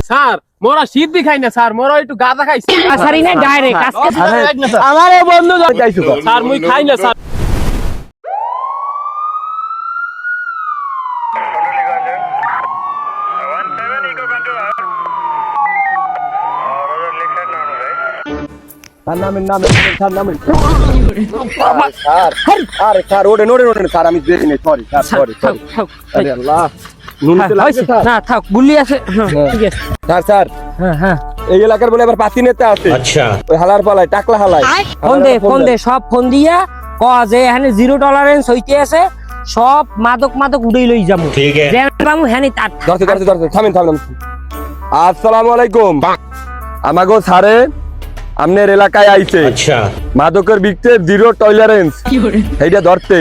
Sir মোরা সিদ্ধি খাই না স্যার, মোরা একটু গাঁজা খাইছি। আসারি না ডাইরেক্ট আজকে আমারে বন্ধু স্যার মুই খাই না স্যার। আমি দেখিনি, সরি স্যার, সরি সরি। আরে আল্লাহ, নুনতে লাগছে স্যার। না থাক বুলি আছে ঠিক আছে স্যার স্যার, হ্যাঁ এই এলাকার বলে আবার পাতি নেতা আছে। আচ্ছা, ওই হালার পালায় টাকলা হালায় ফোন দে সব ফোন দিয়া ক যে এখানে জিরো টলারেন্স হইতে আছে, সব মাদক উড়াই লই যামু। ঠিক আছে জানবামু হ্যানি তাত ধরতে থামেন। আসসালামু আলাইকুম। আমাগো স্যারে আমনের এলাকায় আইছে। আচ্ছা, মাদকের বিকতে জিরো টলারেন্স এইটা ধরতে।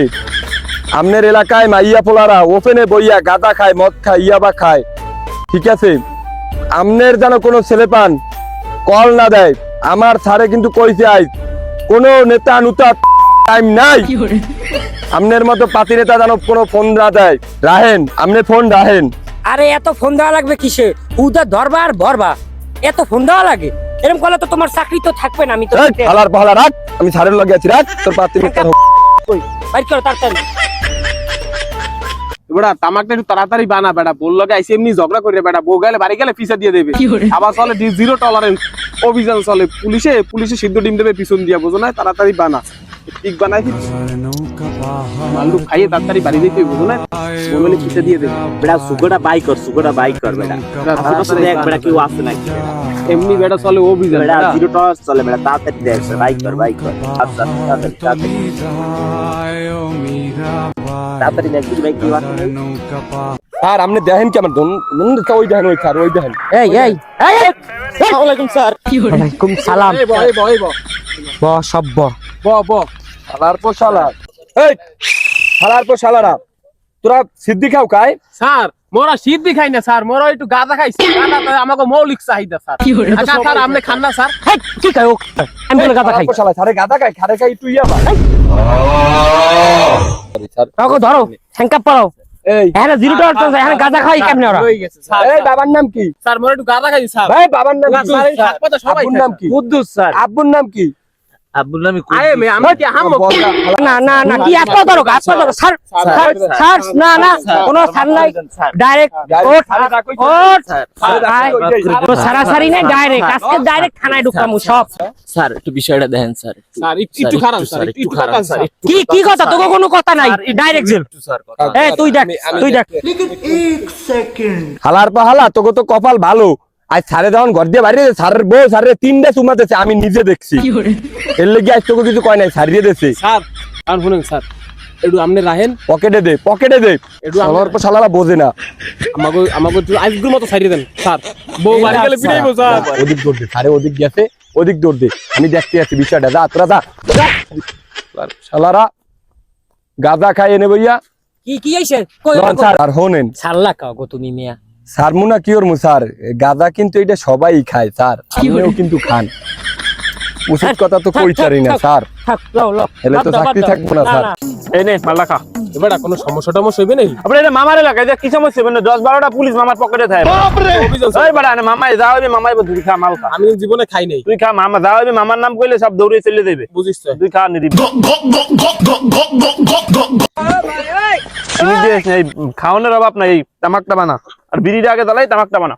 আমনের এলাকায় মাইয়া পোলারা ওপেনে বইয়া গাঁজা খায়, মদ খায়, ইয়াবা খায়। ঠিক আছে, আমনের যেন কোনো ছেলে পান কল না দেয়। আমার স্যারে কিন্তু কইছে আইস কোনো নেতা নুতা টাইম নাই। আমনের মতো পাতি নেতা যেন কোনো ফোন না দেয়। রাহেন, আমনে ফোন রাহেন। আরে এত ফোন দেওয়া লাগবে কিসে? উদা ধরবা আর ভরবা, এত ফোন দেওয়া লাগে? এরকম করলে তো তোমার চাকরি তো থাকবে না। আমি তো হালার পাহালা রাখ, আমি স্যারের লগে আছি, রাখ তোর পাতি নেতা। বাইর করো তাড়াতাড়ি। বেটা তামাকটা একটু তাড়াতাড়ি বানা বেটা, বললো আইসি এমনি ঝগড়া করে বেটা, বউ গেলে বাড়ি গেলে পিছা দিয়ে দেবে। আবার চলে জিরো টলারেন্স অভিযান চলে, পুলিশে সিদ্ধ ডিম দেবে পিছন দিয়া, বোঝো না? তাড়াতাড়ি বানা, ঠিক বানাই মাল্লু খাইয়ে তাড়াতাড়ি বাড়ি যেতে, বোঝো না? বলে পিছা দিয়ে দেবে বেটা। সুগোটা বাইক কর বেটা। দেখ বেটা কেউ আসে নাকি। এমনি বেটা চলে অভিযান, বেটা জিরো টলারেন্স চলে বেটা, তাড়াতাড়ি দেখ বাইক কর। আচ্ছা তাড়াতাড়ি দেখ বাইক কেউ আসে নাই। স্যার আপনি দেখেন কি আমার ওই দেখেন, ওই স্যার ওই দেখেন। এই আসসালামু আলাইকুম স্যার। ওয়ালাইকুম সালাম। ব সব ব শালার পর শালা, এই শালার পর শালারা, তোরা সিদ্ধি খাও কায়? স্যার মোরা সিদ্ধি খাই না স্যার, মোরা একটু গাঁজা খাইছি। গাঁজা আমাকে মৌলিক চাহিদা স্যার। আচ্ছা স্যার আপনি খান না স্যার? কি খাই ও? আমি বলে গাদা খাই। শালা সারে গাদা খায়, খারে খাই তুই আবার। কাকু ধরো হ্যাংকাপ পাও। এই এখানে জিরো টলারেন্স আছে, এখানে গাদা খাই কেমনে ওরা? হয়ে গেছে স্যার। এই বাবার নাম কি? স্যার মোরা একটু গাঁজা খাইছি স্যার। ভাই বাবার নাম কি? স্যার এই হাসপাতাল সবাই আব্বুর নাম কি? কুদ্দুস স্যার। আব্বুর নাম কি? আব্দুল নামি আরে আমি কি হামো? না কি এত ধরো স্যার না কোনো স্যার নাই, ডাইরেক্ট ওঠ সারাসারি না, ডাইরেক্ট আজকে ডাইরেক্ট থানায় ঢুকামু সব। স্যার একটু বিষয়টা দেখেন স্যার। স্যার একটু খারাপ স্যার, একটু খারাপ স্যার। কি কথা? তোকে কোনো কথা নাই, ডাইরেক্ট জেল। এই তুই দেখ হালার পা হালা, তোকে তো কপাল ভালো। আজ সারে যখন ঘর দিয়ে বাইরে সারের বউ সারে 3টা চুমাতেছে, আমি নিজে দেখছি। এর লেগে আজ তোকে কিছু কয় নাই, সারিয়ে দিয়েছে। স্যার আর শুনুন স্যার, একটু আপনি রাহেন, পকেটে দে একটু। আমার পর শালারা বোঝে না। আমাকে একটু আইসগুলোর মতো ছাড়িয়ে দেন স্যার। বউ বাড়ি গেলে পিটাইবো স্যার। ওদিক দৌড় দে, সারে ওদিক গেছে, ওদিক দৌড় দে, আমি দেখতে আছি বিষয়টা। যা তোরা যা। শালারা গাঁজা খাই এনে বইয়া কি হইছে কই স্যার। আর হোনেন ছাল্লা কাও গো তুমি মিয়া। স্যার মুনা কি ওর স্যার, গাঁজা কিন্তু এটা সবাই খায় স্যার, আপনিও কিন্তু খান। উচিত কথা তো কইতারি না স্যার, থাক লও এলে তো চাকরি থাকবো না স্যার। এই নে মাল্লা খা। এবারে কোনো সমস্যা টমস্যা হইবে নাকি? আপনি এটা মামার এলাকায় যে কি সমস্যা হবে না? 10-12টা পুলিশ মামার পকেটে থাকে। এই বেটা না মামাই যাও, মামাই তুই খা, মাল খা। আমি জীবনে খাই নাই। তুই খা, মামা যাও, মামার নাম কইলে সব দৌড়ে চলে যাবে, বুঝিস তো? তুই খা নিবি। এই খাওয়ানোর অভাব নাই, এই তামাকটা বানা। আর বিড়িটা আগে জ্বালাই, তামাকটা বানা।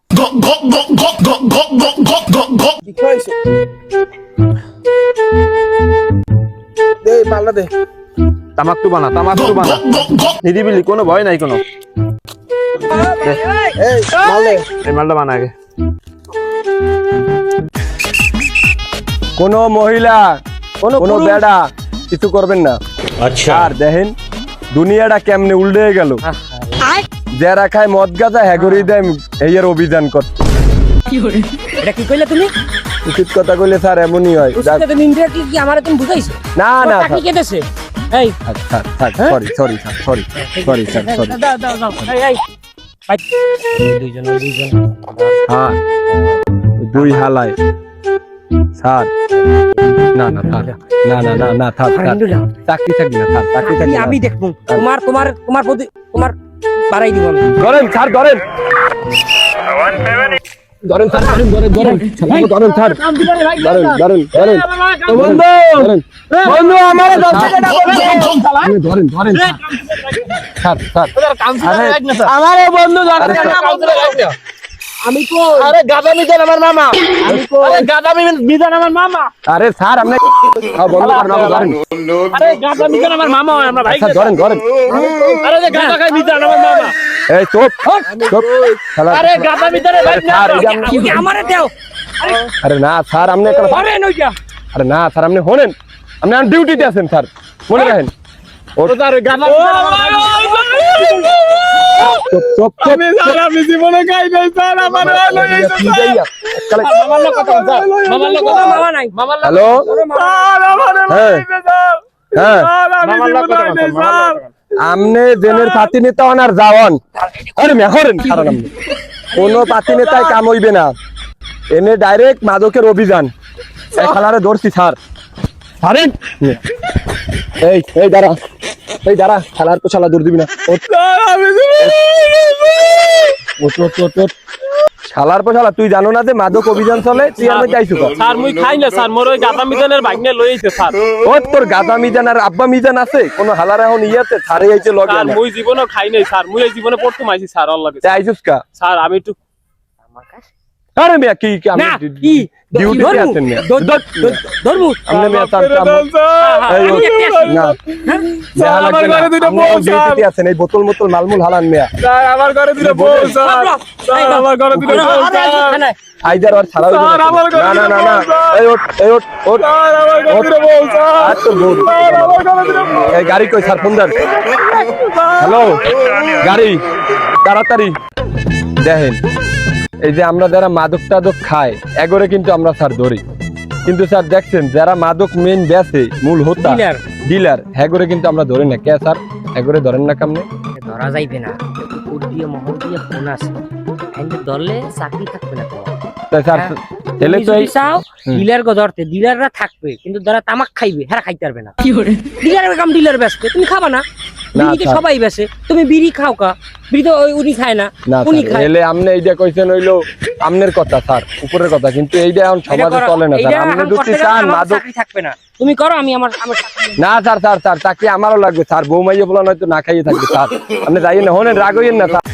কি খাইছো? দে মাল্লা দে। তামাকটু বানা নিদিবিলি, কোনো ভয় নাই কোনো। এই মাল দে। এই মালটা বানা আগে। কোন মহিলা কোন বেড়া কিছু করবেন না। আচ্ছা, আর দেখেন দুনিয়াটা কেমনে উল্টে গেল। যারা খায় মদ গাঁজা হ্যাগরি দেয় এর অভিযান করতে। এটা কি কইলা তুমি? উচিত কথা কইলে স্যার এমনই হয়। তুমি ইনডিরেক্টলি কি আমারে তুমি বুঝাইছো? না টাকা কে দেছে? এই সরি স্যার। দাও এই ভাই দুইজন হ্যাঁ দুই হালায় স্যার। না থাক চাকরি থাকবে না, চাকরি থাকবে। আমি দেখবো তোমার বাড়াই দিব আমি। ধরেন স্যার, ধরেন। ধরেন স্যার, ধরেন স্যার, ধরেন বন্ধু, বন্ধু আমার ধরেন স্যার, আমারে বন্ধু আমি তো আরে গাদা মিজান আমার মামা আরে গাদা মিজান আমার মামা আরে স্যার আপনি বন্ধ করেন, ধরেন আরে গাদা মিজান আমার মামা হয়, আমরা ভাই স্যার, ধরেন আরে যে গাদা খাই মিজান আমার মামা এই চুপ চুপ শালা। আরে গাদা মিজানে ভাই না স্যার, এই যে আপনি- কি আমারে দেও আরে না স্যার আপনি আরে নইয়া আরে না স্যার আপনি শোনেন, আপনি ডিউটিতে আছেন স্যার, মনে রাখেন। আরে গাদা মিজান চুপ চুপ চুপ আমি জীবনে খাই নাই স্যার, আমার মামার লোক কথা স্যার মামার লোক কথা মামা নাই মামার লোক হ্যালো হ্যাঁ হ্যাঁ মামার লোক কথা স্যার আমনে জেনের পাতি নেতা হন আর যাওয়ান, আরে মেয়া করেন কারণ আপনি কোনো পাতি নেতায় কাম হইবে না, এনে ডাইরেক্ট মাদকের অভিযান এই খালারে ধরছি স্যার। আরে এই দাঁড়া খালার তো শালা দৌড় দিবি না, শালার পর শালা তুই জানো না যে মাদক অভিযান চলে, তুই আমি চাইছো স্যার মুই খাই না স্যার, মোর ওই গাদা মিজানের ভাগ্নে লইছে স্যার। ও তোর গাদা মিজান আর আব্বা মিজান আছে, কোন হালার এখন ইয়াতে ছাড়ে আইছে লগে স্যার মুই জীবনে খাই নাই স্যার, মুই এই জীবনে প্রথম আইছি স্যার ওর লাগে। আইছুস কা স্যার আমি একটু আরে মিয়া কি আমি না কি ডিউটিতে আছেন মিয়া ধরবু আমনে মিয়া তার কাম এই ও, না স্যার, আমার ঘরে দুইটা বউ, স্যার। ডিউটিতে আছেন, এই বোতল মোতল মালমুল হালান মিয়া স্যার আমার ঘরে দুটো বউ স্যার, স্যার আমার ঘরে দুটো বউ স্যার, আইদার আর ছাড়া হইবে স্যার, আমার ঘরে না দুটো না বউ, স্যার। এই ওঠ স্যার আমার ঘরে দুটো বউ স্যার, আর তোর বউ স্যার আমার ঘরে দুটো বউ এই গাড়ি কই স্যার ফোন দেন, হ্যালো গাড়ি তাড়াতাড়ি দেখেন। এই যে আমরা যারা মাদক টাদক খাই এগরে কিন্তু আমরা স্যার ধরি, কিন্তু স্যার দেখছেন যারা মাদক মেন বেচে মূল হোতা ডিলার হ্যাগরে কিন্তু আমরা ধরি না, কে স্যার এগরে ধরেন না কামনে? ধরা যাইবে না, উপর দিয়ে মহল দিয়ে ফোন আছে, এন্ড ধরলে চাকরি থাকবে না তোমার। তাই স্যার তাহলে তুমি তো এই যদি চাও ডিলার গো ধরতে, ডিলাররা থাকবে কিন্তু যারা তামাক খাইবে হ্যাঁ খাইতে পারবে না। ডিলারের কাম ডিলার বেচবে, তুমি খাবা না, বিড়ি তো স্যার। সবাই বেচে, তুমি বিড়ি খাও কা? বিড়ি তো উনি খায় না, না উনি স্যার খায়। এলে আমনে এইটা কইছেন হইলো আমনের কথা স্যার, উপরের কথা, কিন্তু এইটা এখন সমাজে চলে না স্যার। আমনে যদি চান মাদক চাকরি থাকবে না, তুমি করো, আমি আমার আমার চাকরি নেই। না স্যার চাকরি আমারও লাগবে স্যার, বউ মাইয়া বলা নয়তো না খাইয়ে থাকবে স্যার, আপনি যাইয়েন না, হনেন রাগ হইয়েন না স্যার।